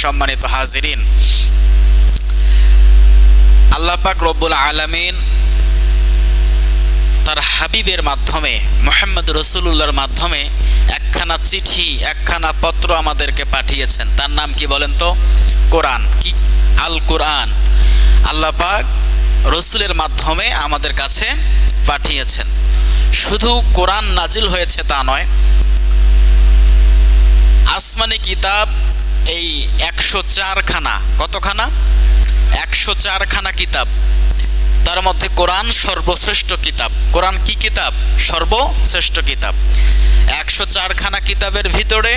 সম্মানিত হাজিরিন, আল্লাহ পাক রব্বুল আলামিন তার হাবিবের মাধ্যমে মুহাম্মদ রাসূলুল্লাহর মাধ্যমে একখানা চিঠি, একখানা পত্র আমাদেরকে পাঠিয়েছেন। তার নাম কি বলেন তো? কোরআন। কি? আল কোরআন। আল্লাহ পাক রসুলের মাধ্যমে আমাদের কাছে পাঠিয়েছেন। শুধু কোরআন নাজিল হয়েছে তা নয়, আসমানি কিতাব এই 104খানা, কতখানা? 104খানা কিতাব, তার মধ্যে কোরআন সর্বশ্রেষ্ঠ কিতাব। কোরআন কি কিতাব? সর্বশ্রেষ্ঠ কিতাব। 104খানা কিতাবের ভিতরে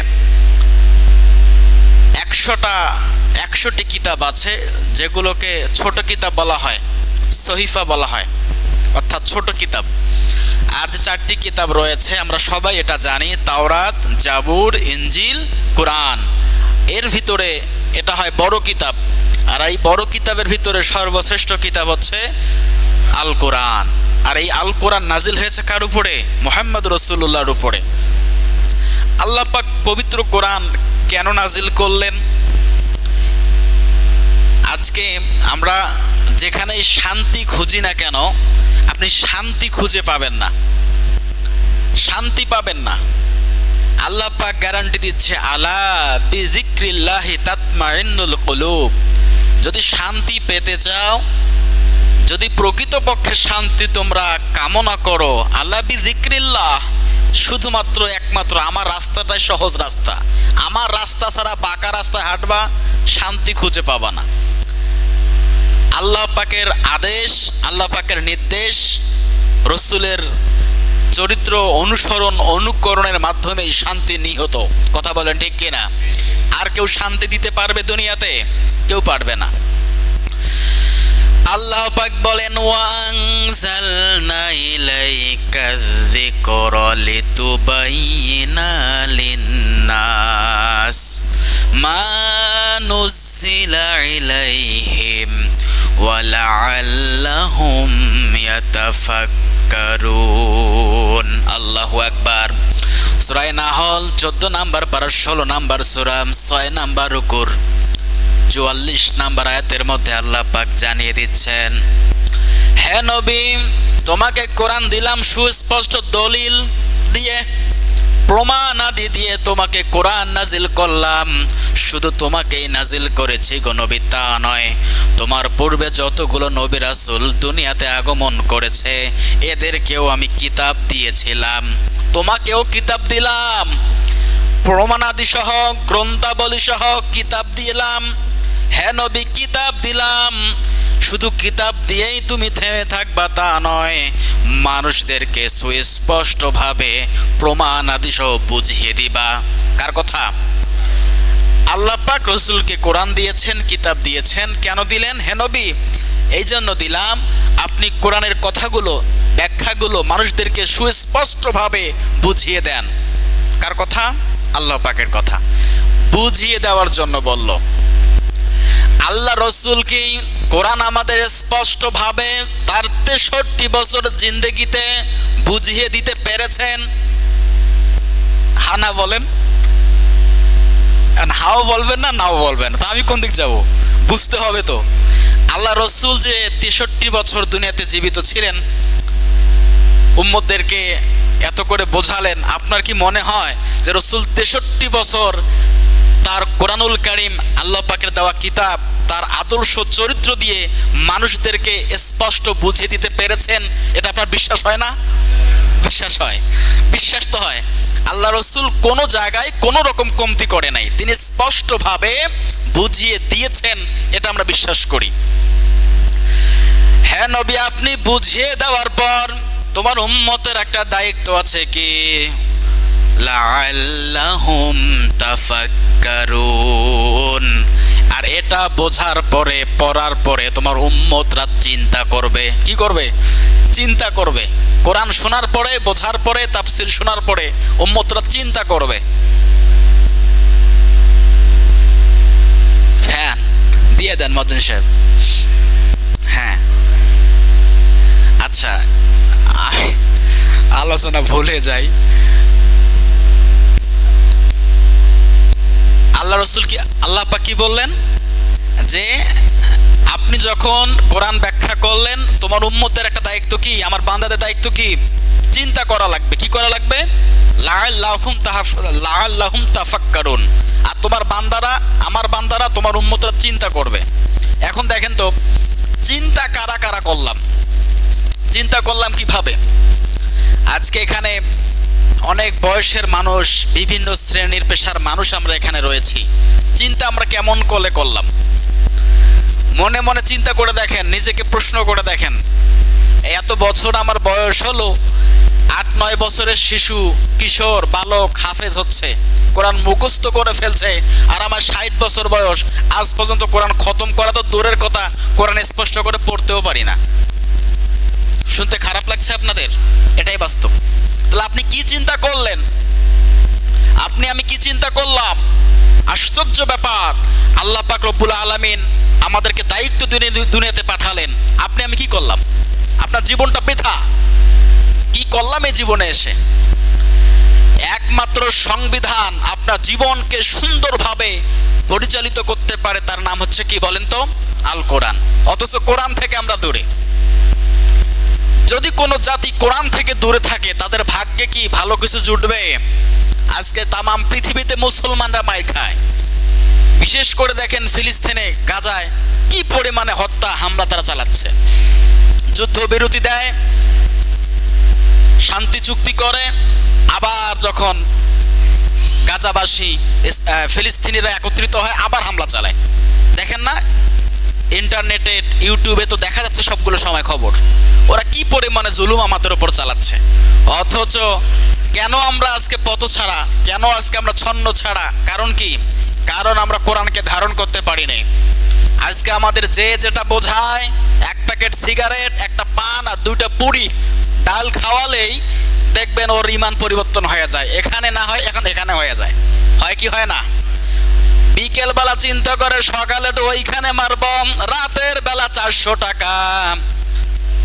100টি কিতাব আছে যেগুলোকে ছোট কিতাব বলা হয়, সহিফা বলা হয়, অর্থাৎ ছোট কিতাব। আর যে 4টি কিতাব রয়েছে আমরা সবাই এটা জানি, তাওরাত, জাবুর, ইনজিল, কোরআন। এর ভিতরে এটা হয় বড় কিতাব, আর এই বড় কিতাবের ভিতরে সর্বশ্রেষ্ঠ কিতাব হচ্ছে আল কোরআন। আর এই আল কোরআন নাজিল হয়েছে কার উপরে? মুহাম্মদ রাসূলুল্লাহর উপরে। আল্লাহ পাক পবিত্র কোরআন কেন নাজিল করলেন? আজকে আমরা যেখানেই শান্তি খুঁজি না কেন, আপনি শান্তি খুঁজে পাবেন না, শান্তি পাবেন না। আল্লাহ পাক গ্যারান্টি দিচ্ছে, আলা বিযিক্রিল্লাহি তাতমাইন্নুল কুলুব। যদি শান্তি পেতে চাও, যদি প্রকৃতপক্ষে শান্তি তোমরা কামনা করো, আলা বিযিক্রিল্লাহ, শুধুমাত্র একমাত্র আমার রাস্তাটাই সহজ রাস্তা। আমার রাস্তা ছাড়া বাঁকা রাস্তায় হাঁটবা, শান্তি খুঁজে পাবা না। আল্লাহ পাকের আদেশ, আল্লাহ পাকের নির্দেশ, রসুলের চরিত্র অনুসরণ অনুকরণের মাধ্যমেই শান্তি নিহত। কথা বলেন ঠিক কিনা? আর কেউ শান্তি দিতে পারবে দুনিয়াতে? কেউ পারবে না। আল্লাহ পাক বলেন, ওয়ানজালনা ইলাইকা যিকরা লিতুবাইয়িনা লিন্নাস মা নুযিলা ইলাইহিম ওয়া লাআল্লাহুম ইয়াতাফাক্কারুন। আল্লাহু আকবার। সূরা নাহল 14 নম্বর পারা 16 নম্বর সূরা 6 নম্বর রুকুর 44 নম্বর আয়াতের মধ্যে আল্লাহ পাক জানিয়ে দিচ্ছেন, হে নবী, তোমাকে কোরআন দিলাম সুস্পষ্ট দলিল দিয়ে, প্রমাণ আদি দিয়ে তোমাকে কোরআন নাজিল করলাম। শুধু তোমাকেই নাজিল করেছি গো নবী তা নয়, তোমার পূর্বে যতগুলো নবী রাসূল দুনিয়াতে আগমন করেছে এদেরকেও আমি কিতাব দিয়েছিলাম, তোমাকেও কিতাব দিলাম, প্রমাণাদি সহ গ্রন্থাবলী সহ কিতাব দিলাম। হে নবী, কিতাব দিলাম। শুধু কিতাব দিয়েই তুমি থেমে থাকবা তা নয়, মানুষদেরকে সুস্পষ্টভাবে প্রমাণ আদি সহ বুঝিয়ে দিবা। কার কথা? আল্লাহ পাক রসুলকে কোরআন দিয়েছেন, কিতাব দিয়েছেন। কেন দিলেন? হে নবী, এই জন্য দিলাম আপনি কোরআনের কথাগুলো, ব্যাখ্যাগুলো মানুষদেরকে সুস্পষ্টভাবে বুঝিয়ে দেন। কার কথা? আল্লাহ পাকের কথা। বুঝিয়ে দেওয়ার জন্য বলল। আল্লাহ রসুলকে কোরআন আমাদের স্পষ্টভাবে তার 63 বছর জিন্দেগিতে বুঝিয়ে দিতে পেরেছেন। হানা বলেন, হাও বলবেন না, নাও বলবেন, তা আমি কোন দিক যাব? বুঝতে হবে তো। আল্লাহ রসুল যে 63 বছর দুনিয়াতে জীবিত ছিলেন, উম্মতদেরকে এত করে বোঝালেন, আপনার কি মনে হয় যে রসুল 63 বছর তার কোরআনুল কারীম, আল্লাহ পাকের দেওয়া কিতাব, তার আদর্শ চরিত্র দিয়ে মানুষদেরকে স্পষ্ট বুঝিয়ে দিতে পেরেছেন? এটা আপনার বিশ্বাস হয় না? বিশ্বাস হয়, বিশ্বাস তো হয়। আল্লাহ রসুল কোনো জায়গায় কোনো রকম কমতি করে নাই, তিনি স্পষ্টভাবে বুঝিয়ে দিয়েছেন, এটা আমরা বিশ্বাস করি। হ্যাঁ নবী, আপনি বুঝিয়ে দেওয়ার পর তোমার উম্মতের একটা দায়িত্ব আছে, কি? লাআল্লাহুম তাফাক্কারুন। আর এটা বোঝার পরে, পড়ার পরে তোমার উম্মতরা চিন্তা করবে। কি করবে? চিন্তা করবে। কোরআন শোনার পরে, বোঝার পরে, তাফসীর শোনার পরে উম্মতরা চিন্তা করবে। ফ্যান দিয়ে দেন মজ্জিন সাহেব। হ্যাঁ, আচ্ছা, আলোচনা ভুলে যাই। আল্লাহ রসুল কি, আল্লাহ পাক কি বললেন যে আপনি যখন কোরআন ব্যাখ্যা করলেন, তোমার উম্মতের একটা দায়িত্ব কি, আমার বান্দাদের দায়িত্ব কি, চিন্তা করা লাগবে। কি করা লাগবে? লাআল্লাহুম তাফাক্কারুন। আর তোমার বান্দারা, আমার বান্দারা, তোমার উম্মতরা চিন্তা করবে। এখন দেখেন তো, চিন্তা কারা কারা করলাম, চিন্তা করলাম কিভাবে? আজকে এখানে অনেক বয়সের মানুষ, বিভিন্ন শ্রেণীর পেশার মানুষ আমরা এখানে রয়েছি। চিন্তা আমরা কেমন করলাম? মনে মনে চিন্তা করে দেখেন, নিজেকে প্রশ্ন করে দেখেন। এত বছর আমার বয়স হলো, 8-9 বছরের শিশু, কিশোর, বালক হাফেজ হচ্ছে, কোরআন মুখস্থ করে ফেলছে, আর আমার 60 বছর বয়স, আজ পর্যন্ত কোরআন খতম করা তো দূরের কথা, কোরআন স্পষ্ট করে পড়তেও পারি না। শুনতে খারাপ লাগছে আপনাদের? এটাই বাস্তব। তাহলে আপনি কি চিন্তা করলেন? আমি কি চিন্তা করলাম? আশ্চর্য ব্যাপার, আল্লাহ পাক রব্বুল আলামিন আমাদেরকে দায়িত্ব দুনিয়াতে পাঠালেন, আমি কি করলাম? আপনার জীবনটা বৃথা। কি করলাম এই জীবনে এসে? একমাত্র সংবিধান আপনার জীবনকে সুন্দরভাবে পরিচালিত করতে পারে, তার নাম হচ্ছে কি বলেন তো? আল কোরআন। অথচ কোরআন থেকে আমরা দূরে। যদি কোনো জাতি কোরআন থেকে দূরে থাকে, তাদের ভাগ্যে কি ভালো কিছু জুটবে? আজকে তামাম পৃথিবীতে মুসলমানরা মাইর খায়। বিশেষ করে দেখেন ফিলিস্তিনে, গাজায় কি পরিমাণে হত্যা হামলা তারা চালাচ্ছে। যুদ্ধবিরতি দেয়, শান্তি চুক্তি করে, আবার যখন গাজাবাসী ফিলিস্তিনিরা একত্রিত হয় আবার হামলা চালায়। দেখেন না, ইন্টারনেটে, ইউটিউবে তো দেখা যাচ্ছে সবগুলো সময় খবর। ওরা কি পরিমাণে জুলুম আমাদের উপর চালাচ্ছে। অথচ কেন আমরা আজকে পথ ছাড়া, কেন আজকে আমরা ছন্ন ছাড়া? কারণ কি? কারণ আমরা কোরআনকে ধারণ করতে পারিনি। আজকে আমাদের যে যেটা বোঝায়, এক প্যাকেট সিগারেট, একটা পান আর 2টা পুরি ডাল খাওয়ালেই দেখবেন ওর ইমান পরিবর্তন হয়ে যায়। এখানে না হয় এখন এখানে হয়ে যায়। হয় কি হয় না? বিকেল বেলা চিন্তা করে সকালে তো ওইখানে মারব, রাতের বেলা 400 টাকা,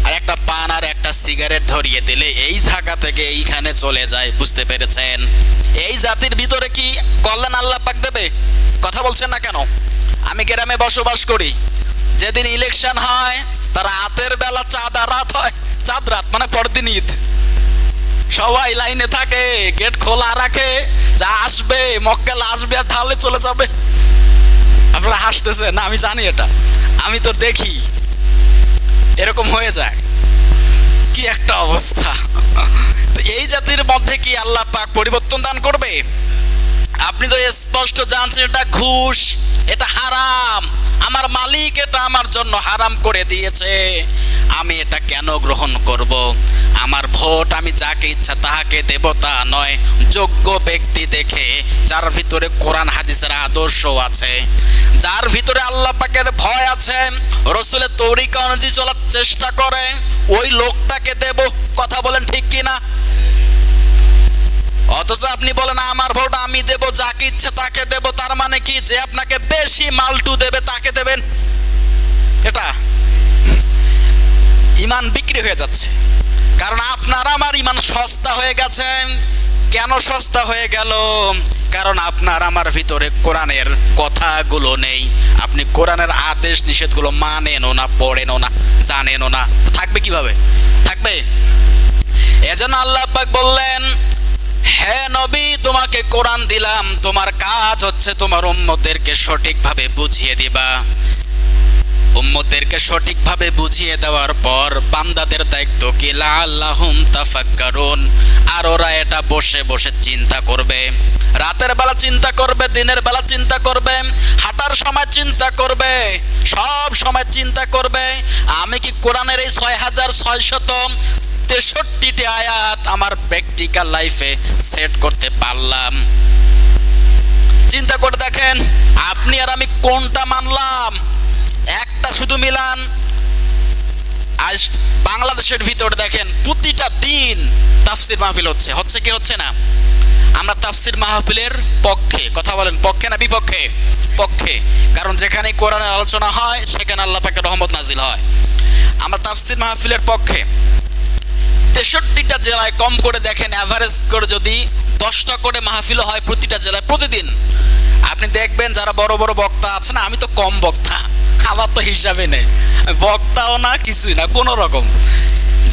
আর একটা পান আর একটা সিগারেট ধরিয়ে দিলে এই জায়গা থেকে এইখানে চলে যায়। বুঝতে পেরেছেন? এই জাতির ভিতরে কি কল্যাণ আল্লাহ পাক দেবে? কথা বলছেন না কেন? আমি গ্রামে বসবাস করি, যেদিন ইলেকশন হয় তার রাতের বেলা চাঁদ রাত হয়, চাঁদ রাত মানে পরদিন ঈদ, সবাই লাইনে থাকে, গেট খোলা রাখে, যা আসবে মক্কেল আসবে আর ঢালে চলে যাবে। আপনারা হাসতেছেন না? আমি জানি এটা, আমি তো দেখি এরকম হয়ে যায়। কি একটা অবস্থা! তো এই জাতির মধ্যে কি আল্লাহ পাক পরিবর্তন দান করবে? আপনি তো স্পষ্ট জানছেন এটা ঘুষ, এটা হারাম। আমার মালিক এটা আমার জন্য হারাম করে দিয়েছে, আমি এটা কেন গ্রহণ করব? আমার ভোট আমি যাকে ইচ্ছা তাহাকে দেব তা নয়, যোগ্য ব্যক্তি দেখে, যার ভিতরে কোরআন হাদিসের আদর্শ আছে, যার ভিতরে আল্লাহ পাকের ভয় আছে, রসুলের তরিকা অনুযায়ী চলার চেষ্টা করে, ওই লোকটাকে দেব। কথা বলেন ঠিক কিনা? অথচ আপনি বলেন আমার ভোট আমি দেব, যাকে ইচ্ছে তাকে দেব, তার মানে কি? যে আপনাকে বেশি মালটু দেবে তাকে দেবেন। এটা ইমান বিক্রি হয়ে যাচ্ছে। কারণ আপনার আমার ইমান সস্তা হয়ে গেছে। কেন সস্তা হয়ে গেল? কারণ আপনার আমার ভিতরে কোরআনের কথাগুলো নেই। আপনি কোরআনের আদেশ নিষেধগুলো মানেনও না, পড়েনও না, জানেনও না। থাকবে কিভাবে? থাকবে। এজন্য আল্লাহ পাক বললেন, হে নবী, তোমাকে কোরআন দিলাম, তোমার কাজ হচ্ছে তোমার উম্মতদেরকে সঠিকভাবে বুঝিয়ে দিবা। উম্মতদেরকে সঠিকভাবে বুঝিয়ে দেওয়ার পর বান্দাদের দায়িত্ব কি? লাআল্লাহুম তাফাক্কারুন। আর ওরা এটা বসে বসে চিন্তা করবে, রাতের বেলা চিন্তা করবে, দিনের বেলা চিন্তা করবে, হাঁটার সময় চিন্তা করবে, সব সময় চিন্তা করবে আমি কি কোরআনের এই 6663টি আয়াত আমার প্র্যাকটিক্যাল লাইফে সেট করতে পারলাম? চিন্তা করে দেখেন, আপনি আর আমি কোনটা মানলাম? একটা শুধু মিলান। আজ বাংলাদেশের ভিতরে দেখেন প্রতিটা দিন তাফসির মাহফিল হচ্ছে কি হচ্ছে না? আমরা তাফসির মাহফিলের পক্ষে। কথা বলেন, পক্ষে না বিপক্ষে? পক্ষে। কারণ যেখানে কোরআনের আলোচনা হয় সেখানে আল্লাহ পাকের রহমত নাজিল হয়। আমরা তাফসির মাহফিলের পক্ষে। 63টা জেলায় কম করে দেখেন, অ্যাভারেজ করে যদি 10টা করে মাহফিল হয় প্রতিটা জেলায় প্রতিদিন, আপনি দেখবেন যারা বড় বড় বক্তা আছে না, আমি তো কম বক্তা, আমার তো হিসাবে নেই, বক্তাও না কিছুই না কোনো রকম।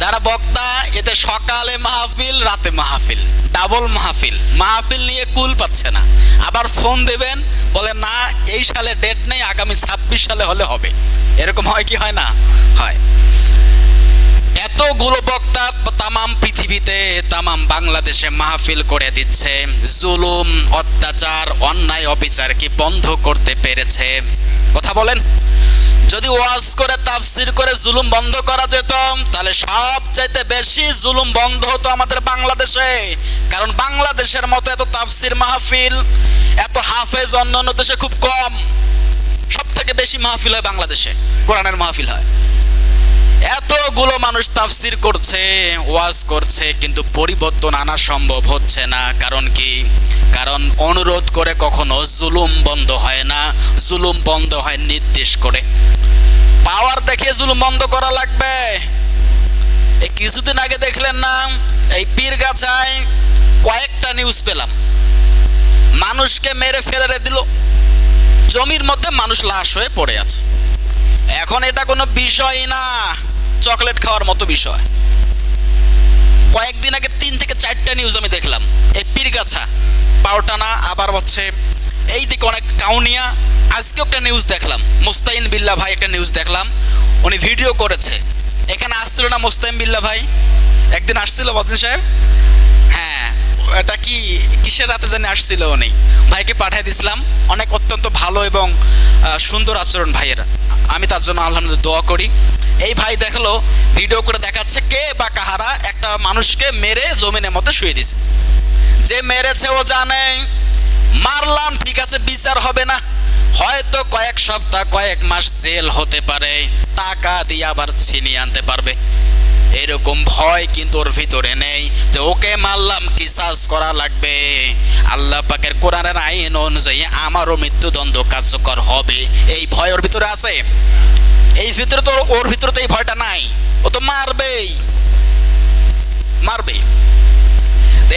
যারা বক্তা এতে সকালে মাহফিল রাতে মাহফিল, ডাবল মাহফিল, মাহফিল নিয়ে কুল পাচ্ছে না। আবার ফোন দেবেন, বলে না এই সালে ডেট নেই, আগামী 26 সালে হলে হবে। এরকম হয় কি হয় না? হয়। এতগুলো বক্তা তামাম পৃথিবীতে, তামাম বাংলাদেশে মাহফিল করে দিচ্ছে। জুলুম, অত্যাচার, অন্যায়, অবিচার কি বন্ধ করতে পেরেছে? কথা বলেন। যদি ওয়াজ করে তাফসির করে জুলুম বন্ধ করা যেত, তাহলে সবচাইতে বেশি জুলুম বন্ধ হতো আমাদের বাংলাদেশে। কারণ বাংলাদেশের মতো এত তাফসির মাহফিল, এত হাফেজ অন্যান্য দেশে খুব কম। সব থেকে বেশি মাহফিল হয় বাংলাদেশে, কোরআনের মাহফিল হয়। এতগুলো মানুষ তাফসির করছে, ওয়াজ করছে, কিন্তু পরিবর্তন আনা সম্ভব হচ্ছে না। কারণ কি? কারণ অনুরোধ করে কখনো জুলুম বন্ধ হয় না। জুলুম বন্ধ হয় নির্দেশ করে। পাওয়ার দেখে জুলুম বন্ধ করা লাগবে। এই কিছুদিন আগে দেখলেন না, এই পীরগাছায় কয়েকটা নিউজ পেলাম, মানুষকে মেরে ফেলে দিল, জমির মধ্যে মানুষ লাশ হয়ে পড়ে আছে। এখন এটা কোনো বিষয় না, চকলেট খাওয়ার মতো বিষয়। কয়েকদিন আগে 3 থেকে 4টা নিউজ আমি দেখলাম, এই পীরগাছা, পাওটানা, আবার হচ্ছে এই দিকে অনেক কাউনিয়া। আজকে একটা নিউজ দেখলাম, মুস্তাইন বিল্লাহ ভাই একটা নিউজ দেখলাম, উনি ভিডিও করেছে। এখানে আসছিল না মুস্তাইন বিল্লাহ ভাই? একদিন আসছিল বদরুদ্দিন সাহেব? হ্যাঁ, এটা কি কিসের রাতে জানি আসছিল, উনি ভাইকে পাঠিয়ে দিছিলাম। অনেক অত্যন্ত ভালো এবং সুন্দর আচরণ ভাইয়ের, আমি তার জন্য আলহামদুলিল্লাহ দোয়া করি। এই ভাই দেখলো ভিডিও করে দেখাচ্ছে কে বা কাহারা একটা মানুষকে মেরে জমিনের মধ্যে শুয়ে দিছে। যে মেরেছে ও জানে, মারলাম ঠিক আছে, বিচার হবে না, হয়তো কয়েক সপ্তাহ কয়েক মাস জেল হতে পারে, টাকা দিয়ে আবার ছিনিয়ে আনতে পারবে। এরকম ভয় কিন্তু ওর ভিতরে নেই যে ওকে মারলাম কিসাস করা লাগবে, আল্লাহ পাকের কোরআনের আইন অনুযায়ী আমারও মৃত্যুদণ্ড কার্যকর হবে। এই ভয় ওর ভিতরে আছে। এই ভিতরে তো, ওর ভিতরে তো এই ভয়টা নাই, ও তো মারবেই মারবেই।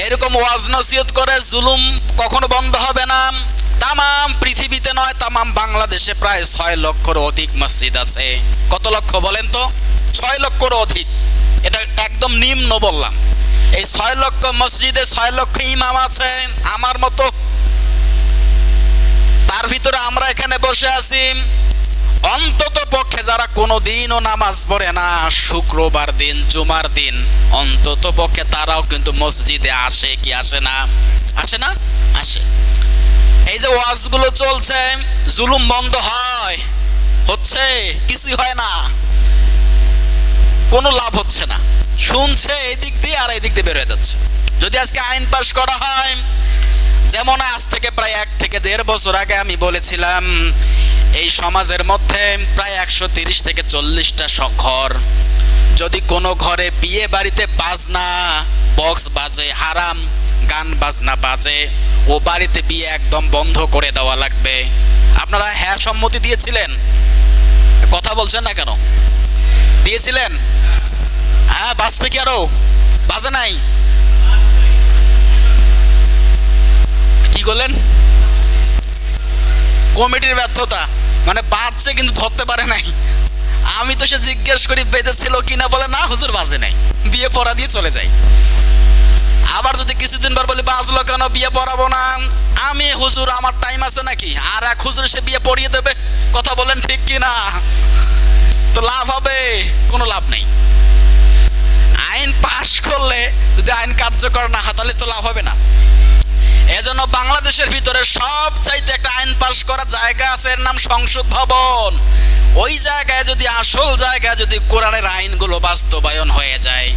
এরকম ওয়াজ নসিহত করে জুলুম কখনো বন্ধ হবে না। তামাম পৃথিবীতে নয়, তামাম বাংলাদেশে প্রায় 6 লক্ষের অধিক মসজিদ আছে। কত লক্ষ বলেন তো? 6 লক্ষের অধিক। এটা একদম নিম্ন বললাম। এই 6 লক্ষ মসজিদে 6 লক্ষ ইমাম আছে আমার মতো। তার ভিতরে আমরা এখানে বসে আছি, অন্তত পক্ষে যারা কোনো দিনও নামাজ পড়ে না, শুক্রবার দিন, জুমার দিন, অন্তত পক্ষে তারাও কিন্তু মসজিদে আসে কি আসে না? আসে না? আসে। এই যে ওয়াজগুলো চলছে, জুলুম বন্ধ হয়? হচ্ছে? কিছুই হয় না, কোনো লাভ হচ্ছে না। শুনছে এই দিক দিয়ে আর এই দিক দিয়ে বের হয়ে যাচ্ছে। যদি আজকে আইন পাশ করা হয়, যেমন আজ থেকে প্রায় 1 থেকে 1.5 বছর আগে আমি বলেছিলাম, এই সমাজের মধ্যে প্রায় 130 থেকে 40টা ঘর, যদি কোনো ঘরে বিয়ে বাড়িতে বাজনা বক্স বাজে, হারাম গান বাজনা বাজে, ও বাড়িতে বিয়ে একদম বন্ধ করে দেওয়া লাগবে। আপনারা হ্যাঁ সম্মতি দিয়েছিলেন? কথা বলছেন না কেন? দিয়েছিলেন? হ্যাঁ, বাজতে কি আরো বাজে নাই? কি করলেন? কমিটির ব্যর্থতা, মানে বাজছে কিন্তু ধরতে পারে নাই। আমি তো সে জিজ্ঞেস করি বেজেছিল কিনা, বলে না হুজুর বাজে নাই, বিয়ে পড়া দিয়ে চলে যাই। আবার যদি কিছুদিন পর বলি বাজলো কেন, বিয়ে পড়াবো না, আমি হুজুর আমার টাইম আছে নাকি? আর এক হুজুর সে বিয়ে পড়িয়ে দেবে। কথা বলেন ঠিক কিনা? তো লাভ হবে? কোনো লাভ নেই। আইন পাশ করলে যদি আইন কার্যকর না হয় তাহলে তো লাভ হবে না। এজন্য বাংলাদেশের ভিতরে সব চাইতে একটা আইন পাশ করা জায়গা আছে, এর নাম সংসদ ভবন। ওই জায়গায় যদি, আসল জায়গায় যদি কোরআনের আইনগুলো বাস্তবায়ন হয়ে যায়,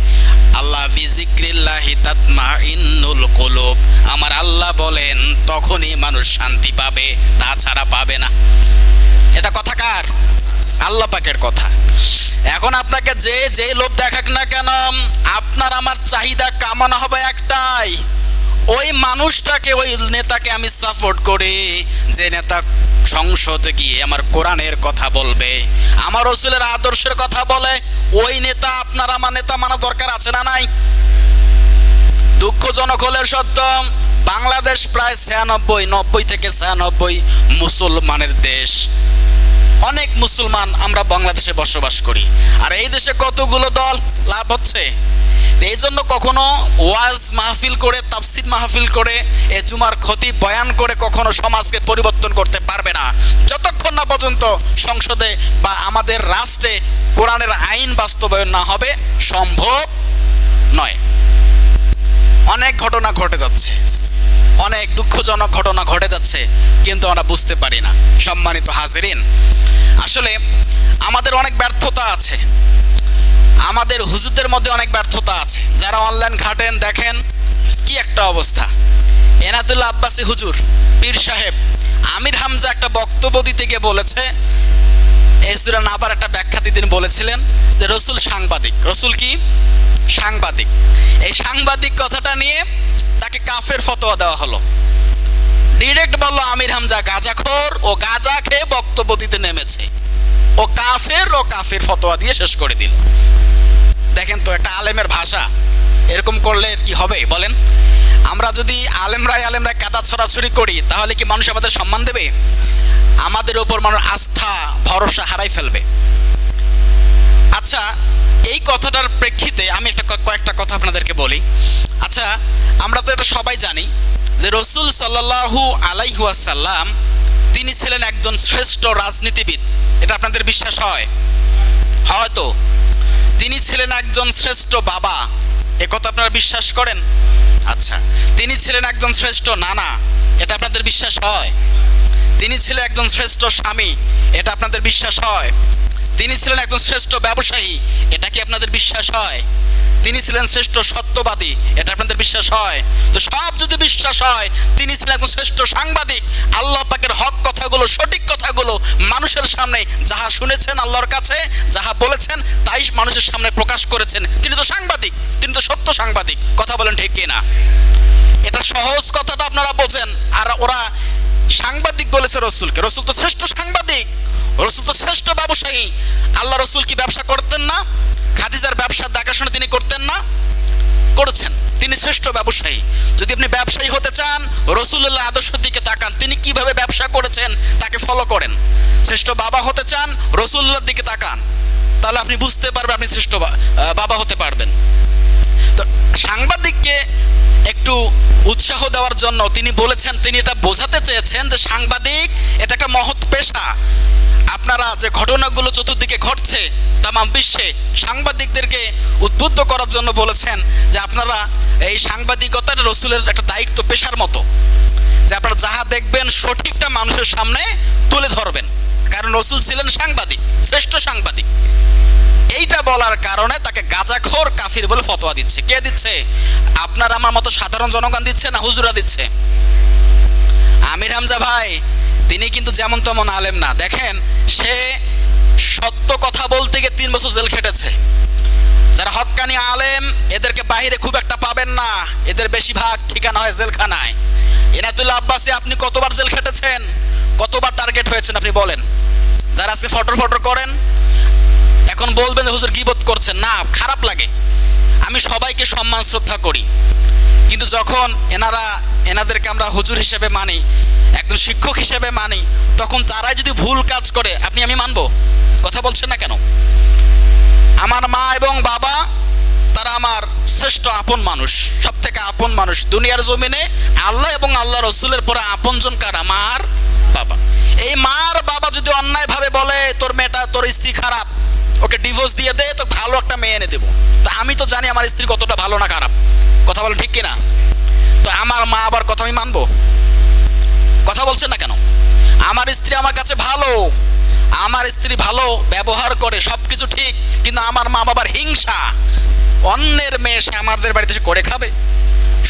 আল্লাহ বিজিক্রিল্লাহি তাতমাইন্নুল কুলুব, আমার আল্লাহ বলেন তখনই মানুষ শান্তি পাবে, তাছাড়া পাবে না। এটা কথা কার? আল্লাহ পাকের কথা। এখন আপনাকে যে লোভ দেখাক না কেন, আপনার আমার চাহিদা কামনা হবে একটাই, ওই মানুষটাকে, ওই নেতাকে আমি সাপোর্ট করি, যে নেতা সংসদে গিয়ে আমার কোরআনের কথা বলবে, আমার রাসূলের আদর্শের কথা বলে, ওই নেতা আপনার আমার নেতা মানা দরকার আছে না নাই? দুঃখজনক হলে সত্য, বাংলাদেশ প্রায় 90 থেকে 96 মুসলমানের দেশ। অনেক মুসলমান আমরা বাংলাদেশে বসবাস করি, আর এই দেশে কতগুলো দল লাভ হচ্ছে। এই জন্য কখনো ওয়াজ মাহফিল করে, তাফসির মাহফিল করে, এ জুমার খতিব বয়ান করে কখনো সমাজকে পরিবর্তন করতে পারবে না, যতক্ষণ না পর্যন্ত সংসদে বা আমাদের রাষ্ট্রে কোরআনের আইন বাস্তবায়ন না হবে সম্ভব নয়। অনেক ঘটনা ঘটে যাচ্ছে, অনেক দুঃখজনক ঘটনা ঘটে যাচ্ছে, কিন্তু আমরা বুঝতে পারি না। সম্মানিত হাজিরিন, আসলে আমাদের অনেক ব্যর্থতা আছে, আমাদের হুজুরদের মধ্যে অনেক ব্যর্থতা আছে। যারা অনলাইন ঘাটেন দেখেন কি একটা অবস্থা। এনাদুল্লাহ আব্বাসী হুজুর পীর সাহেব আমির হামজা একটা বক্তব্য দিতে গিয়ে বলেছে, এই সূরা নাবার একটা ব্যাখ্যাতে তিনি বলেছিলেন যে রসুল সাংবাদিক। রসুল কি? সাংবাদিক। এই সাংবাদিক কথাটা নিয়ে তাকে কাফের ফতোয়া দেওয়া হলো। ডিরেক্ট বললো আমির হামজা গাঁজাখোর, ও গাঁজা খেয়ে বক্তব্য দিতে নেমেছে, ও কাফের ফতোয়া দিয়ে শেষ করে দিল। দেখেন তো একটা আলেমের ভাষা, এরকম করলে কি হবে বলেন? আমরা যদি আলেমরাই কাদা ছড়াছড়ি করি তাহলে কি মানুষ আমাদের সম্মান দেবে? আমাদের উপর মানুষ আস্থা ভরসা হারাই ফেলবে। আচ্ছা, এই কথাটার প্রেক্ষিতে আমি কয়েকটা কথা আপনাদেরকে বলি। আচ্ছা, আমরা তো এটা সবাই জানি যে রসুল সাল্লাল্লাহু আলাইহি ওয়াসাল্লাম তিনি ছিলেন একজন শ্রেষ্ঠ রাজনীতিবিদ। এটা আপনাদের বিশ্বাস হয়? হয়তো। তিনি ছিলেন একজন শ্রেষ্ঠ বাবা, একথা আপনারা বিশ্বাস করেন? আচ্ছা, তিনি ছিলেন একজন শ্রেষ্ঠ নানা, এটা আপনাদের বিশ্বাস হয়? তিনি ছিলেন একজন শ্রেষ্ঠ স্বামী, এটা আপনাদের বিশ্বাস হয়? তিনি ছিলেন একজন শ্রেষ্ঠ ব্যবসায়ী, এটা কি আপনাদের বিশ্বাস হয়? তিনি ছিলেন শ্রেষ্ঠ সত্যবাদী, এটা আপনাদের বিশ্বাস হয়? তো সব যদি বিশ্বাস হয়, তিনি ছিলেন একজন শ্রেষ্ঠ সাংবাদিক। আল্লাহ পাকের হক কথাগুলো, সঠিক কথাগুলো মানুষের সামনে যাহা শুনেছেন আল্লাহর কাছে, যাহা বলেছেন তাই মানুষের সামনে প্রকাশ করেছেন। তিনি তো সাংবাদিক, তিনি তো সত্য সাংবাদিক। কথা বলেন ঠিক কিনা? এটা সহজ কথাটা আপনারা বোঝেন। আর ওরা সাংবাদিক বলেছে রসুলকে। রসুল তো শ্রেষ্ঠ সাংবাদিক, রসুল তো শ্রেষ্ঠ ব্যবসায়ী। আল্লাহ রসুল কি ব্যবসা করতেন না? খাদিজার ব্যবসার দেখাশোনা তিনি করতেন না? করেছেন। তিনি শ্রেষ্ঠ ব্যবসায়ী। যদি আপনি ব্যবসায়ী হতে চান, রসুলুল্লাহ আদর্শের দিকে তাকান, তিনি কিভাবে ব্যবসা করেছেন তাকে ফলো করেন। শ্রেষ্ঠ বাবা হতে চান, রসুলুল্লাহর দিকে তাকান, তাহলে আপনি বুঝতে পারবেন, আপনি শ্রেষ্ঠ বাবা হতে পারবেন। তো সাংবাদিককে একটু উৎসাহ দেওয়ার জন্য তিনি বলেছেন, তিনি এটা বোঝাতে চেয়েছেন যে সাংবাদিক এটা একটা মহৎ পেশা। আপনারা যে ঘটনাগুলো চতুর্দিকে ঘটছে তামাম বিশ্বে, সাংবাদিকদেরকে উদ্বুদ্ধ করার জন্য বলেছেন যে আপনারা এই সাংবাদিকতার রসুলের একটা দায়িত্ব, পেশার মতো, যে আপনারা যাহা দেখবেন সঠিকটা মানুষের সামনে তুলে ধরবেন, কারণ রসুল ছিলেন সাংবাদিক, শ্রেষ্ঠ সাংবাদিক। এইটা বলার কারণে তাকে গাঁজাখোর কাফির বলে ফতোয়া দিচ্ছে। কে দিচ্ছে? আপনার আমার মতো সাধারণ জনগণ দিচ্ছে না হুজুরা দিচ্ছে? আমির হামজা ভাই তিনি কিন্তু যেমন তেমন আলেম না। দেখেন, সে সত্য কথা বলতে গিয়ে 3 বছর জেল খেটেছে। যারা হক্কানি আলেম এদেরকে বাইরে খুব একটা পাবেন না, এদের বেশিরভাগ ঠিকানা হয় জেলখানায়। এনাদুল্লাহ আব্বাসী আপনি কতবার জেল খেটেছেন? কতবার টার্গেট হয়েছেন আপনি বলেন? যারা আজকে ফটর করেন এখন বলবেন যে হুজুর গীবত করছেন, না, খারাপ লাগে। আমি সবাইকে সম্মান শ্রদ্ধা করি, কিন্তু যখন এনাদেরকে আমরা হুজুর হিসেবে মানি, একজন শিক্ষক হিসেবে মানি, তখন তারাই যদি ভুল কাজ করে আমি মানবো? কথা বলছেন না কেন? আমার মা এবং বাবা তারা আমার শ্রেষ্ঠ আপন মানুষ, সব থেকে আপন মানুষ দুনিয়ার জমিনে। আল্লাহ এবং আল্লাহ রসুলের পরে আপনজন কারা? মা আর বাবা। এই মা আর বাবা যদি অন্যায়ভাবে বলে তোর মেয়েটা, তোর স্ত্রী খারাপ, ওকে ডিভোর্স দিয়ে দে, তো ভালো একটা মেয়ে এনে দেবো, তা আমি তো জানি আমার স্ত্রী কতটা ভালো না খারাপ। কথা বলেন ঠিক কিনা? তো আমার মা আবার কথা আমি মানবো? কথা বলছেন না কেন? আমার স্ত্রী আমার কাছে ভালো, আমার স্ত্রী ভালো ব্যবহার করে, সব কিছু ঠিক, কিন্তু আমার মা বাবার হিংসা, অন্যের মেয়ে সে আমাদের বাড়িতে এসে করে খাবে,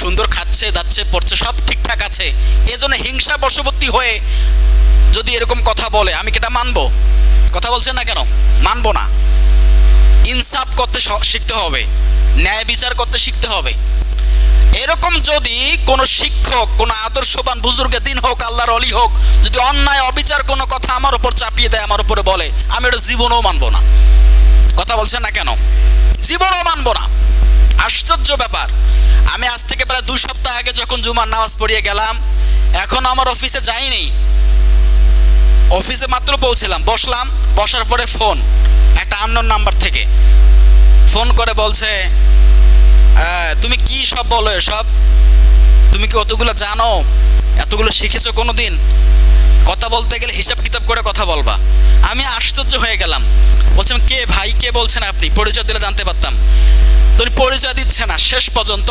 সুন্দর খাচ্ছে দাচ্ছে পড়ছে সব ঠিকঠাক আছে, এজন্য হিংসা বশবর্তী হয়ে যদি এরকম কথা বলে আমি কি এটা মানবো? কথা বলছেন না কেন? মানবো না। ইনসাফ করতে শিখতে হবে, ন্যায় বিচার করতে শিখতে হবে। এরকম যদি কোনো শিক্ষক, কোনো আদর্শবান বুজুর্গের দিন হোক, আল্লাহর ওলি হোক, যদি অন্যায় অবিচার কোনো কথা আমার উপর চাপিয়ে দেয়, আমার উপরে বলে, আমি এটা জীবনেও মানবো না। কথা বলছেন না কেন? জীবনেও মানবো না। আশ্চর্য ব্যাপার, আমি আজ থেকে প্রায় 2 সপ্তাহ আগে যখন জুমার নামাজ পড়িয়ে গেলাম, এখন আমার অফিসে যাইনি, অফিসে মাত্র পৌঁছলাম, বসলাম, বসার পরে ফোন, একটা আননোন নাম্বার থেকে ফোন করে বলছে, তুমি কি সব বলো এসব, তুমি কি অতগুলো জানো, এতগুলো শিখেছো কোনো দিন, কথা বলতে গেলে হিসাব কিতাব করে কথা বলবা। আমি আশ্চর্য হয়ে গেলাম, বলছেন কে ভাই, কে বলছেন আপনি, পরিচয় দিলে জানতে পারতাম। তো পরিচয় দিচ্ছে না, শেষ পর্যন্ত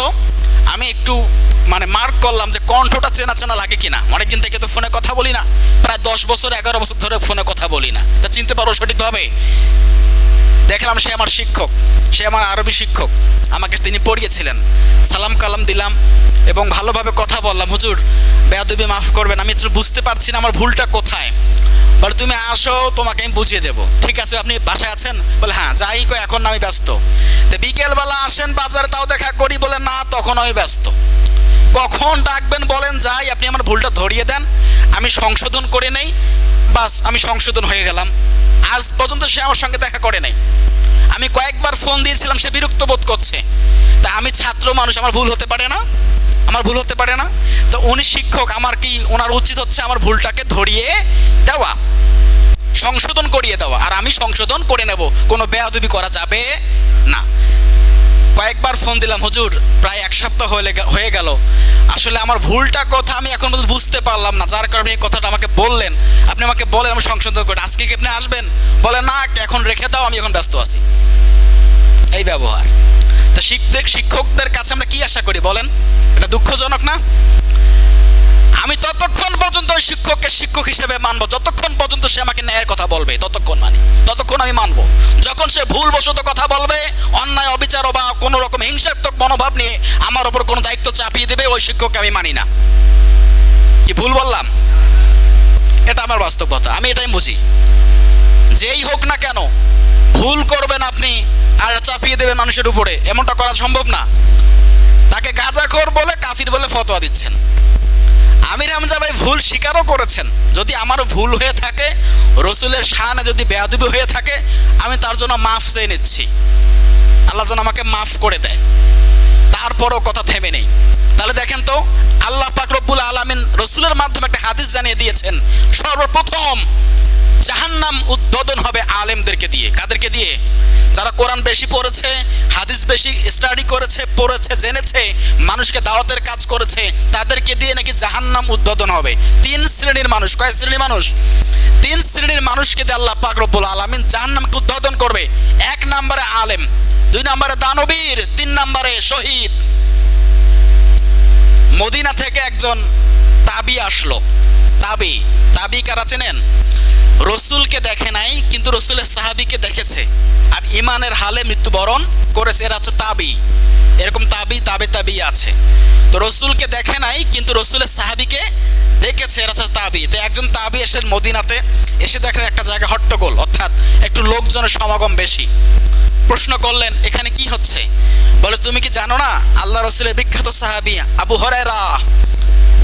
আমি একটু মার্ক করলাম যে কণ্ঠটা চেনা চেনা লাগে কিনা, অনেকদিন থেকে তো ফোনে কথা বলি না, প্রায় 10 বছর 11 বছর ধরে ফোনে কথা বলি না, তা চিনতে পারবো সঠিকভাবে। দেখলাম সে আমার শিক্ষক, সে আমার আরবি শিক্ষক, আমাকে তিনি পড়িয়েছিলেন। সালাম কালাম দিলাম এবং ভালোভাবে কথা বললাম, হুজুর বেয়াদবি মাফ করবেন, আমি একটু বুঝতে পারছি না আমার ভুলটা কোথায়। বলে তুমি আসো, তোমাকে আমি বুঝিয়ে দেবো। ঠিক আছে, আপনি বাসায় আছেন? বলে হ্যাঁ। যাই কো, এখন আমি ব্যস্ত। তো বিকেলবেলা আসেন বাজারে, তাও দেখা করি? বলে না, তখন আমি ব্যস্ত। কখন ডাকবেন বলেন, যাই, আপনি আমার ভুলটা ধরিয়ে দেন, আমি সংশোধন করে নেই, বাস আমি সংশোধন হয়ে গেলাম। আজ পর্যন্ত সে আমার সঙ্গে দেখা করে নাই। আমি কয়েকবার ফোন দিয়েছিলাম, সে বিরক্ত বোধ করছে। তা আমি ছাত্র মানুষ, আমার ভুল হতে পারে না? আমার ভুল হতে পারে না? তো উনি শিক্ষক, আমার কি ওনার উচিত হচ্ছে আমার ভুলটাকে ধরিয়ে দেওয়া, সংশোধন করিয়ে দেওয়া, আর আমি সংশোধন করে নেব, কোনো বেয়াদবি করা যাবে না। কয়েকবার ফোন দিলাম, হুজুর প্রায় 1 সপ্তাহ হয়ে গেল, আসলে আমার ভুলটা কথা আমি এখন পর্যন্ত বুঝতে পারলাম না, যার কারণে এই কথাটা আমাকে বললেন, আপনি আমাকে বলেন আমি সংশোধন করি, আজকে কি আপনি আসবেন? বলে না, এখন রেখে দাও, আমি এখন ব্যস্ত আছি। এই ব্যবহার। তা শিক্ষকদের কাছে আমরা কি আশা করি বলেন? এটা দুঃখজনক না? আমি ততক্ষণ পর্যন্ত ওই শিক্ষককে শিক্ষক হিসেবে মানবো যতক্ষণ পর্যন্ত সে আমাকে ন্যায়ের কথা বলবে, ততক্ষণ মানি, ততক্ষণ আমি মানবো। যখন সে ভুলবশত কথা বলবে, অন্যায় অবিচার বা কোনো রকম হিংসাত্মক মনোভাব নিয়ে আমার ওপর কোনো দায়িত্ব চাপিয়ে দেবে, ওই শিক্ষককে আমি মানি না। কি ভুল বললাম? এটা আমার বাস্তবতা, আমি এটাই বুঝি। যেই হোক না কেন, ভুল করবেন আপনি আর চাপিয়ে দেবেন মানুষের উপরে, এমনটা করা সম্ভব না। তাকে গাঁজাখোর বলে, কাফির বলে ফতোয়া দিচ্ছেন। আমির হামজা ভাই ভুল স্বীকারও করেছেন। যদি আমারও ভুল হয়ে থাকে, রসুলের শানে যদি বেয়াদবি হয়ে থাকে, আমি তার জন্য মাফ চেয়ে নিচ্ছি, আল্লাহ যেন আমাকে মাফ করে দেয়। তারপরও কথা থেমে নেই। তাহলে দেখেন তো, আল্লাহ পাক রব্বুল আলামিন রসুলের মাধ্যমে একটা হাদিস জানিয়ে দিয়েছেন, সর্বপ্রথম জাহান্নাম উদ্বোধন হবে আলেমদেরকে দিয়ে। কাদেরকে দিয়ে? যারা কোরআন বেশি পড়েছে, হাদিস বেশি স্টাডি করেছে, পড়েছে, জেনেছে, মানুষকে দাওয়াতের কাজ করেছে, তাদেরকে দিয়ে নাকি জাহান্নাম উদ্বোধন হবে। 3 শ্রেণীর মানুষ। কয় শ্রেণীর মানুষ? 3 শ্রেণীর মানুষকে দিয়ে আল্লাহ পাক রব্বুল আলামিন জাহান্নামকে উদ্বোধন করবে। 1 নম্বরে আলেম, 2 নম্বরে দানবীর, 3 নম্বরে শহীদ। মদিনা থেকে একজন তাবি আসলো। তাবি কারা চেনেন? রসুলকে দেখে নাই, কিন্তু রসুলের সাহাবিকে দেখেছে আর ইমানের হালে মৃত্যুবরণ করেছে, এরা হচ্ছে তাবি। এরকম তাবি আছে। তো রসুলকে দেখে নাই, কিন্তু রসুলের সাহাবিকে দেখেছে, এরা হচ্ছে তাবি। তো একজন তাবি এসে মদিনাতে এসে দেখলেন একটা জায়গা হট্টগোল, অর্থাৎ একটু লোকজনের সমাগম বেশি। প্রশ্ন করলেন, এখানে কি হচ্ছে? বলে, তুমি কি জানো না আল্লাহ রসুলের বিখ্যাত সাহাবী আবু হুরায়রা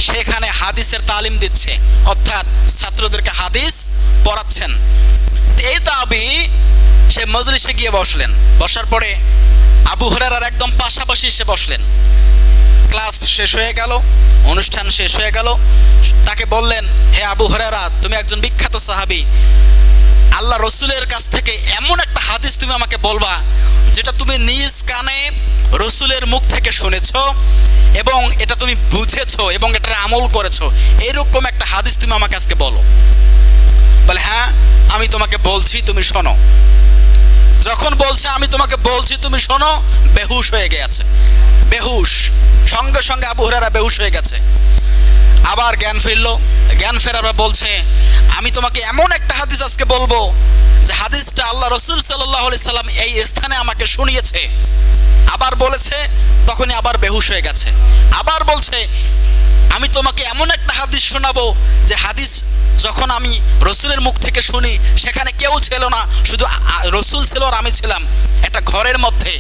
সেখানে হাদিসের তালিম দিচ্ছে, অর্থাৎ ছাত্রদেরকে হাদিস পড়াচ্ছেন। এই তাবি সে মজলিসে গিয়ে বসলেন। বসার পরে আবু হুরায়রার একদম পাশাপাশি এসে বসলেন। ক্লাস শেষ হয়ে গেল, অনুষ্ঠান শেষ হয়ে গেল। তাকে বললেন, হে আবু হুরায়রা, তুমি একজন বিখ্যাত সাহাবী, আল্লাহ রসুলের কাছ থেকে এমন একটা হাদিস তুমি আমাকে বলবা যেটা তুমি নিজ কানে রসুলের মুখ থেকে শুনেছো এবং এটা তুমি বুঝেছো এবং এটার আমল করেছো, এরকম একটা হাদিস তুমি আমাকে আজকে বলো। বলে, হ্যাঁ আমি তোমাকে বলছি, তুমি শোনো। যখন বলছে আমি তোমাকে বলছি তুমি শোনো, বেহুশ হয়ে গেছে। বেহুশ, সঙ্গে সঙ্গে আবু হুরায়রা বেহুশ হয়ে গেছে। আবার জ্ঞান ফিরলো। জ্ঞান ফেরার বলছে, আমি তোমাকে এমন একটা হাদিস আজকে বলবো যে হাদিসটা আল্লাহ রসুল সাল্লাল্লাহু আলাইহি সাল্লাম এই স্থানে আমাকে শুনিয়েছে। আবার বলেছে, তখনই আবার বেহুশ হয়ে গেছে। আবার বলছে, আমি তোমাকে এমন একটা হাদিস শোনাবো যে হাদিস যখন আমি রসুলের মুখ থেকে শুনি সেখানে কেউ ছিল না, শুধু রসুল ছিল আর আমি ছিলাম একটা ঘরের মধ্যে।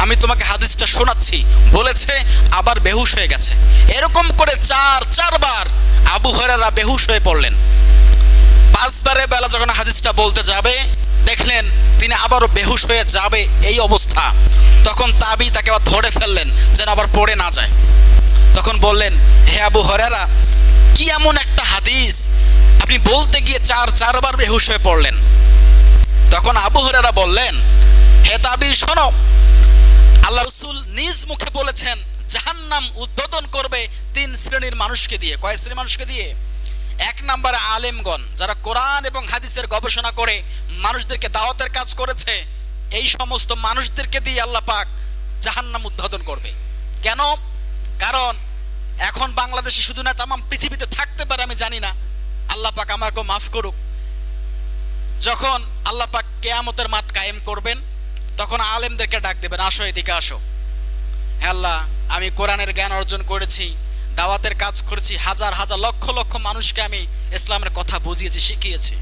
আমি তোমাকে হাদিসটা শোনাচ্ছি বলেছে, আবার বেহুশ হয়ে গেছে। এরকম করে 4 বার আবু হুরায়রা বেহুশ হয়ে পড়লেন। 5বারে বেলা যখন হাদিসটা বলতে যাবে, দেখলেন তিনি আবারও বেহুশ হয়ে যাবে এই অবস্থা। তখন তাবি তাকে আবার ধরে ফেললেন যেন আবার পড়ে না যায়। তখন বললেন, হে আবু হুরায়রা, কি এমন একটা হাদিস আপনি বলতে গিয়ে চারবার বেহুশ হয়ে পড়লেন? তখন আবু হুরায়রা বললেন, হে তাবি শোনো, আল্লাহ রাসূল নিজ মুখে বলেছেন জাহান্নাম উদ্বোধন করবে 3 শ্রেণীর মানুষকে দিয়ে। কয় শ্রেণীর মানুষকে দিয়ে? 1 নম্বরে আলেমগণ, যারা কোরআন এবং হাদিসের গবেষণা করে মানুষদেরকে দাওয়াতের কাজ করেছে, এই সমস্ত মানুষদেরকে দিয়ে আল্লাহ পাক জাহান্নাম উদ্বোধন করবে। কেন? কারণ এখন বাংলাদেশে শুধু না, তামাম পৃথিবীতে থাকতে পারে, আমি জানি না, আল্লাহ পাক আমাকে মাফ করুক। যখন আল্লাহ পাক কিয়ামতের মাঠ কায়েম করবেন, তখন আলেমদেরকে ডাক দেবেন, আসো এদিকে আসো। হে আল্লাহ, আমি কোরআনের জ্ঞান অর্জন করেছি, দাওয়াতের কাজ করেছি, হাজার হাজার লক্ষ লক্ষ মানুষকে আমি ইসলামের কথা বুঝিয়েছি, শিখিয়েছি।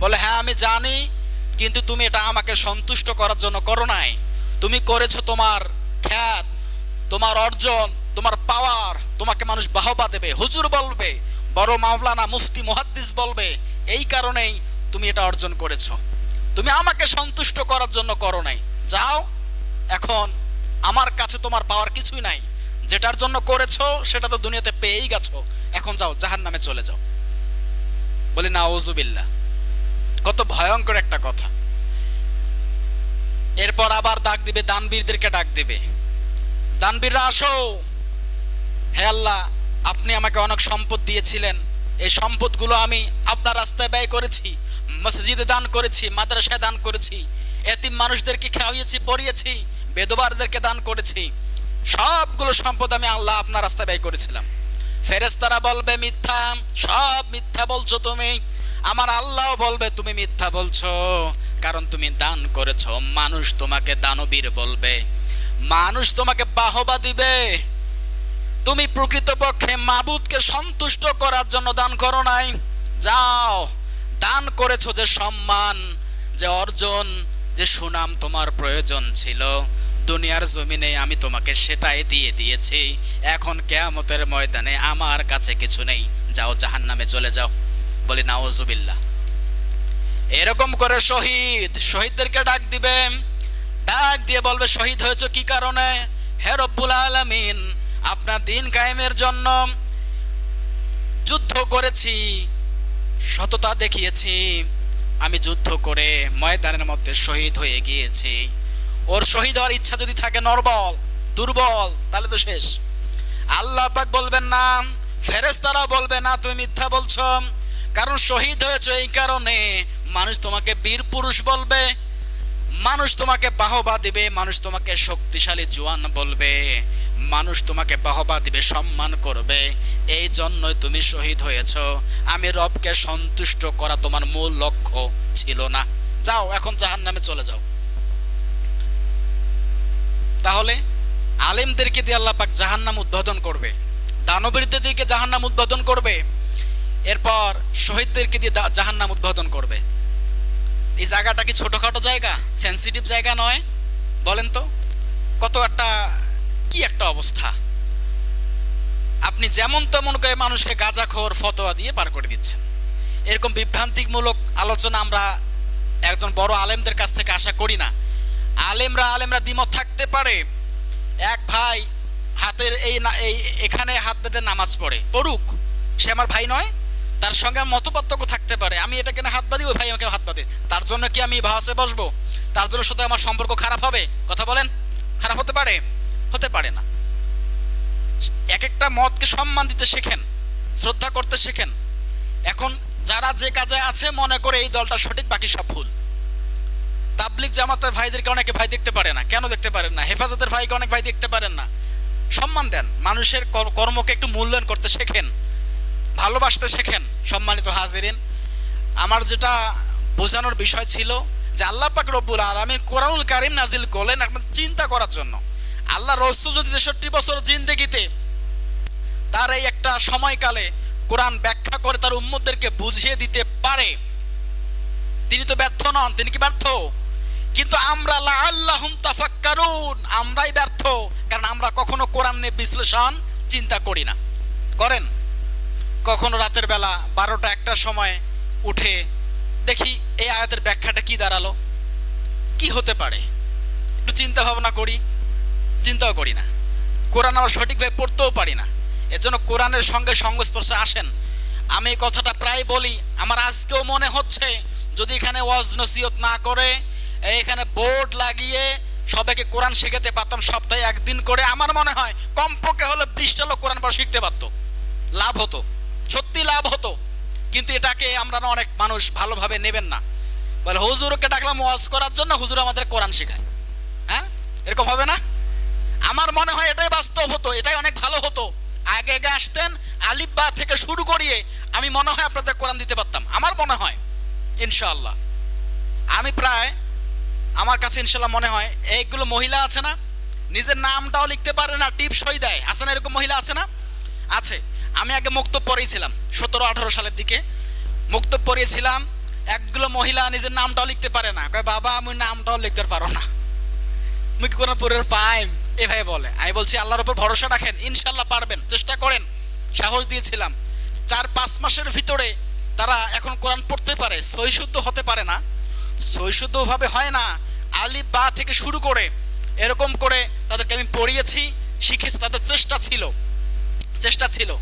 বলে, হ্যাঁ আমি জানি, কিন্তু তুমি এটা আমাকে সন্তুষ্ট করার জন্য করো নাই। তুমি করেছো তোমার খ্যাত, তোমার অর্জন, তোমার পাওয়ার, তোমাকে মানুষ বাহবা দেবে, হুজুর বলবে, বড় মাওলানা, মুফতি, মুহাদ্দিস বলবে, এই কারণেই তুমি এটা অর্জন করেছো। তুমি আমাকে সন্তুষ্ট করার জন্য করো নাই। যাও, এখন আমার কাছে তোমার পাওয়ার কিছুই নাই, যেটার জন্য করেছো সেটা তো দুনিয়াতে পেয়েই গেছো, এখন যাও, জাহান্নামে চলে যাও। বলি নাউজুবিল্লাহ, কত ভয়ঙ্কর একটা কথা। এরপর আবার ডাক দিবে, দানবীরদেরকে ডাক দিবে, দানবীররা আসো, হে আল্লাহ, আপনি আমাকে অনেক সম্পদ দিয়েছিলেন, এই সম্পদগুলো আমি আপনার রাস্তায় ব্যয় করেছি, মসজিদে দান করেছি, মাদ্রাসায় দান করেছি, এতিম মানুষদেরকে খাওয়িয়েছি, পড়িয়েছি, বেদবারদেরকে দান করেছি, সবগুলো সম্পদ আমি আল্লাহ আপনার রাস্তায় ব্যয় করেছিলাম। ফেরেশতারা বলবে, মিথ্যা, সব মিথ্যা বলছো তুমি। আমার আল্লাহ বলবে, তুমি মিথ্যা বলছো, কারণ তুমি দান করেছো। মানুষ তোমাকে দানবীর বলবে, মানুষ তোমাকে বাহবা দিবে। তুমি প্রকৃতপক্ষে মাবুদকে সন্তুষ্ট করার জন্য দান করো নাই। যাও, দান করেছো যে সম্মান, যে অর্জন, যে সুনাম তোমার প্রয়োজন ছিল দুনিয়ার জমিনে, আমি তোমাকে সেটাই দিয়ে দিয়েছি। এখন কিয়ামতের ময়দানে আমার কাছে কিছু নেই, যাও, জাহান্নামে চলে যাও। বলি নাউজুবিল্লাহ। এরকম করে শহীদদেরকে ডাক দিবে, ডাক দিয়ে বলবে, শহীদ হয়েছে কি কারণে? হে রব্বুল আলামিন, আপনার দিন কায়েমের জন্য যুদ্ধ করেছি, সততা দেখিয়েছি, আমি যুদ্ধ করে ময়দানের মধ্যে শহীদ হয়ে গিয়েছি। ওর শহীদ হওয়ার ইচ্ছা যদি থাকে নরবল, দুর্বল, তাহলে তো শেষ। আল্লাহ পাক বলবেন না, ফেরেশতারা বলবে না, তুমি মিথ্যা বলছো, কারণ শহীদ হয়েছে এই কারণে মানুষ তোমাকে বীর পুরুষ বলবে, মানুষ তোমাকে বাহবা দিবে, মানুষ তোমাকে শক্তিশালী জওয়ান বলবে, মানুষ তোমাকে বাহবা দিবে, সম্মান করবে, এই জন্যই তুমি শহীদ হয়েছো। আমি রবকে সন্তুষ্ট করা তোমার মূল লক্ষ্য ছিল না। যাও, এখন জাহান্নামে চলে যাও। তাহলে আলেমদেরকে দিয়ে আল্লাহ পাক জাহান্নাম উদ্বোধন করবে, দানবীরদের দিকে জাহান্নাম উদ্বোধন করবে, এরপর শহীদদেরকে দিয়ে জাহান্নাম উদ্বোধন করবে। এই জায়গাটা কি ছোটখাটো জায়গা, সেনসিটিভ জায়গা নয়? বলেন তো, কত একটা কি একটা অবস্থা। আপনি যেমন তেমন করে মানুষকে গাঁজাখোর ফতোয়া দিয়ে পার করে দিচ্ছেন। এরকম বিভ্রান্তিমূলক আলোচনা আমরা একজন বড় আলেমদের কাছ থেকে আশা করি না। আলেমরা দ্বিমত থাকতে পারে। এক ভাই হাতের এখানে হাত বেঁধে নামাজ পড়ুক, সে আমার ভাই নয়? তার সঙ্গে মতপার্থক্য থাকতে পারে। আমি এটা কেন হাত বাঁধি, ওই ভাই আমাকে হাত বাঁধে, তার জন্য কি আমি ভাষে বসবো? তার জন্য সাথে আমার সম্পর্ক খারাপ হবে? কথা বলেন, খারাপ হতে পারে? হতে পারে না। এক একটা মতকে সম্মান দিতে শেখেন, শ্রদ্ধা করতে শেখেন। এখন যারা যে কাজে আছে মনে করে এই দলটা সঠিক, বাকি সব ভুল। তাবলিগ জামাতের ভাইদেরকে অনেকে ভাই দেখতে পারে না। কেন দেখতে পারেন না? হেফাজতের ভাইকে অনেক ভাই দেখতে পারেন না। সম্মান দেন, মানুষের কর্মকে একটু মূল্যায়ন করতে শেখেন, ভালোবাসতে শেখেন। সম্মানিত হাজিরিন, আমার যেটা বোঝানোর বিষয় ছিল যে আল্লাহ পাক রব্বুল আলামিন কোরআনুল কারীম নাজিল করলেন আপনাদের চিন্তা করার জন্য। আল্লাহ রাসূল যদি 63 বছর জিন্দেগিতে তার এই একটা সময়কালে কোরআন ব্যাখ্যা করে তার উম্মতদেরকে বুঝিয়ে দিতে পারে, তিনি তো ব্যর্থ নন। তিনি কি ব্যর্থ? কিন্তু আমরা লাআল্লাহুম তাফাক্কারুন, আমরাই ব্যর্থ, কারণ আমরা কখনো কোরআন নিয়ে বিশ্লেষণ চিন্তা করি না। করেন? কখনো রাতের বেলা 12টা 1টার সময় উঠে দেখি এই আয়াতের ব্যাখ্যাটা কি দাঁড়ালো, কি হতে পারে, একটু চিন্তা ভাবনা করি, চিন্তাও করি না। কোরআন আমরা সঠিকভাবে পড়তেও পারি না, এজন্য কোরআনের সঙ্গে সংস্পর্শে আসেন। আমি এই কথাটা প্রায় বলি, আমার আজকেও মনে হচ্ছে যদি এখানে ওয়াজ নসিহত না করে এখানে বোর্ড লাগিয়ে সবাইকে কোরআন শেখাতে পারতাম সপ্তাহে একদিন করে, আমার মনে হয় কমপক্ষে হলে 20টা লোক কোরআন পড়া শিখতে পারতো, লাভ হতো, সত্যি লাভ হতো। কিন্তু এটাকে আমরা না, অনেক মানুষ ভালোভাবে নেবেন না, বলে হুজুরকে ডাকলাম ওয়াজ করার জন্য, হুজুর আমাদের কোরআন শেখায়। হ্যাঁ, এরকম হবে না? আমার মনে হয় এটাই বাস্তব হতো, এটাই অনেক ভালো হতো। আগে আগে আসতেন, আলিফ বা থেকে শুরু করিয়ে আমি মনে হয় আপনাদের কোরআন দিতে পারতাম, আমার মনে হয় ইনশাআল্লাহ। আমি প্রায়, আমার কাছে ইনশাআল্লাহ মনে হয় এইগুলো মহিলা আছে না, নিজের নামটাও লিখতে পারে না, টিপ সই দেয়, আছে না এরকম মহিলা, আছে না? আছে। আমি আগে মুক্তব পড়েছিলাম 17-18 সালের দিকে, মুক্তব পড়িয়েছিলাম। একগুলো মহিলা নিজের নামটাও লিখতে পারে না, কয় বাবা আমি নামটাও লিখতে পারো না, মুই কি কোনো পরের পাই, এভাবে বলে। আমি বলছি আল্লাহর উপর ভরসা রাখেন, ইনশাআল্লাহ পারবেন, চেষ্টা করেন। সাহস দিয়েছিলাম। 4-5 মাসের ভিতরে তারা এখন কোরআন পড়তে পারে, সহি শুদ্ধ হতে পারে না, সহি শুদ্ধভাবে হয় না, আলিফ বা থেকে শুরু করে এরকম করে তাদেরকে আমি পড়িয়েছি, শিখেছি, তাদের চেষ্টা ছিল।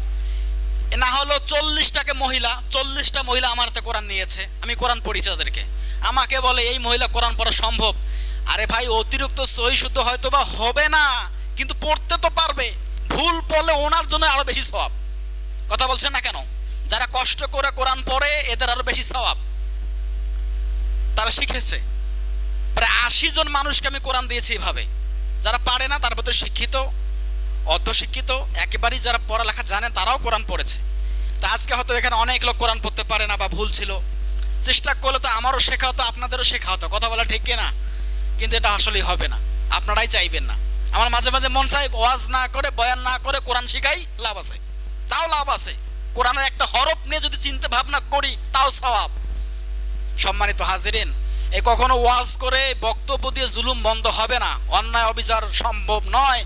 না হলো 40টা মহিলা আমার হাতে কোরআন নিয়েছে, আমি কোরআন পড়িয়েছি তাদেরকে। আমাকে বলে এই মহিলা কোরআন পড়া সম্ভব? আরে ভাই, অতিরিক্ত সহি শুদ্ধ হয়তো বা হবে না, কিন্তু পড়তে তো পারবে। ভুল পড়লে ওনার জন্য আরো বেশি সওয়াব। কথা বলছেন না কেন? যারা কষ্ট করে কোরআন পড়ে এদের আরো বেশি সওয়াব, তারা শিখেছে। প্রায় 80 জন মানুষকে আমি কোরআন দিয়েছি এভাবে, যারা পারে না তার মধ্যে শিক্ষিত, অর্ধশিক্ষিত, একেবারেই যারা পড়ালেখা জানেন তারাও কোরআন পড়েছে। তা আজকে হয়তো এখানে অনেক লোক কোরআন পড়তে পারে না বা ভুল ছিল, চেষ্টা করলে তো আমারও শেখা হতো, আপনাদেরও শেখা হতো। কথা বলা ঠিক না? কিন্তু এটা আসলেই হবে না, আপনারাই চাইবেন না। আমার মাঝে মাঝে মন চাই ওয়াজ না করে, বয়ান না করে কোরআন শিখাই, লাভ আছে, তাও লাভ আছে। কোরআনের একটা হরফ নিয়ে যদি চিন্তা ভাবনা করি তাও সওয়াব। সম্মানিত হাজিরিন, এ কখনো ওয়াজ করে বক্তব্য দিয়ে জুলুম বন্ধ হবে না, অন্যায় অবিচার সম্ভব নয়,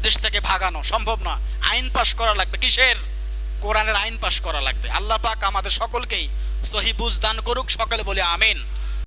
দেশ থেকে ভাগানো সম্ভব নয়। আইন পাশ করা লাগবে, কিসের? কোরআনের আইন পাশ করা লাগবে। আল্লাহ পাক আমাদের সকলকেই সহি বুঝ দান করুক, সকলে বলে আমিন।